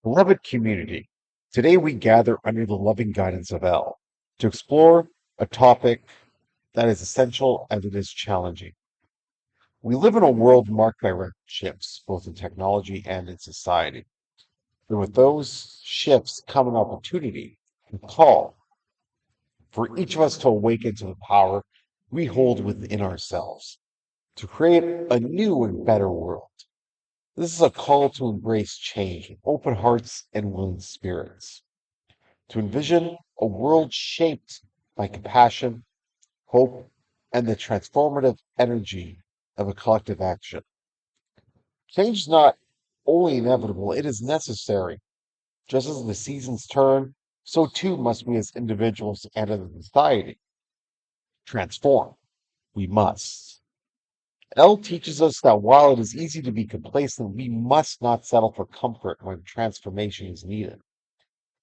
Beloved community, today we gather under the loving guidance of Elle to explore a topic that is essential as it is challenging. We live in a world marked by rapid shifts, both in technology and in society. And with those shifts come an opportunity, a call for each of us to awaken to the power we hold within ourselves, to create a new and better world. This is a call to embrace change with open hearts and willing spirits, to envision a world shaped by compassion, hope, and the transformative energy of a collective action. Change is not only inevitable, it is necessary. Just as the seasons turn, so too must we as individuals and as a society transform. We must. L teaches us that while it is easy to be complacent, we must not settle for comfort when transformation is needed.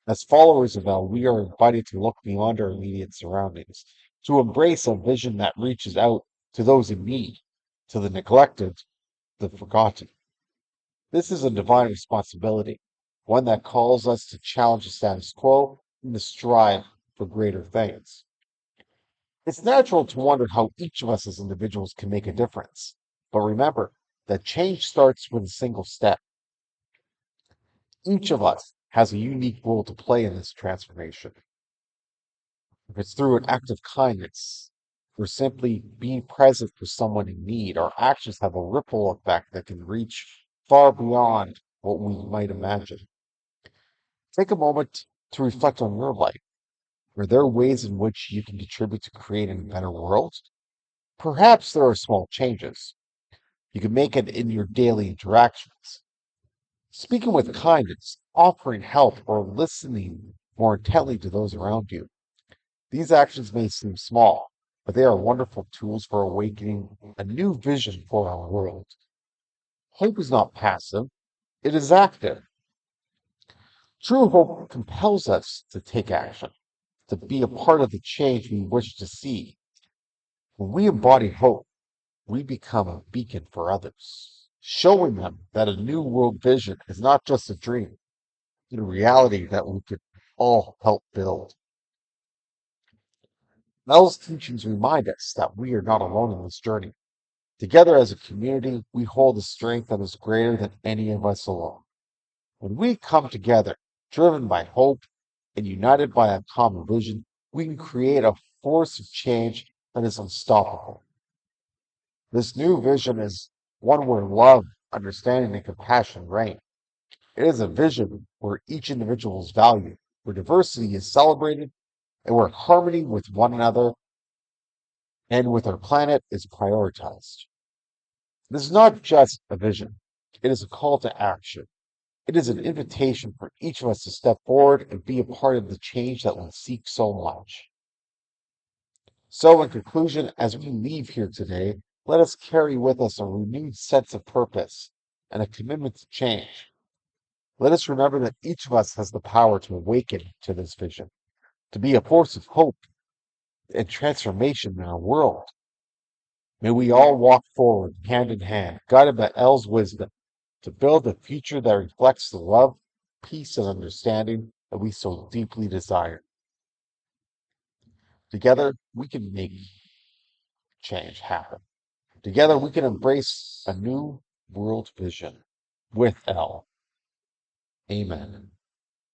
As followers of L, we are invited to look beyond our immediate surroundings, to embrace a vision that reaches out to those in need, to the neglected, the forgotten. This is a divine responsibility, one that calls us to challenge the status quo and to strive for greater things. It's natural to wonder how each of us as individuals can make a difference. But remember that change starts with a single step. Each of us has a unique role to play in this transformation. If it's through an act of kindness, or simply being present for someone in need, our actions have a ripple effect that can reach far beyond what we might imagine. Take a moment to reflect on your life. Are there ways in which you can contribute to creating a better world? Perhaps there are small changes. You can make it in your daily interactions. Speaking with kindness, offering help, or listening more intently to those around you. These actions may seem small, but they are wonderful tools for awakening a new vision for our world. Hope is not passive, it is active. True hope compels us to take action, to be a part of the change we wish to see. When we embody hope, we become a beacon for others, showing them that a new world vision is not just a dream, but a reality that we could all help build. Mel's teachings remind us that we are not alone in this journey. Together as a community, we hold a strength that is greater than any of us alone. When we come together, driven by hope and united by a common vision, we can create a force of change that is unstoppable. This new vision is one where love, understanding, and compassion reign. It is a vision where each individual is valued, where diversity is celebrated, and where harmony with one another and with our planet is prioritized. This is not just a vision, it is a call to action. It is an invitation for each of us to step forward and be a part of the change that we seek so much. So, in conclusion, as we leave here today, let us carry with us a renewed sense of purpose and a commitment to change. Let us remember that each of us has the power to awaken to this vision, to be a force of hope and transformation in our world. May we all walk forward hand in hand, guided by El's wisdom, to build a future that reflects the love, peace, and understanding that we so deeply desire. Together, we can make change happen. Together, we can embrace a new world vision with Elle. Amen.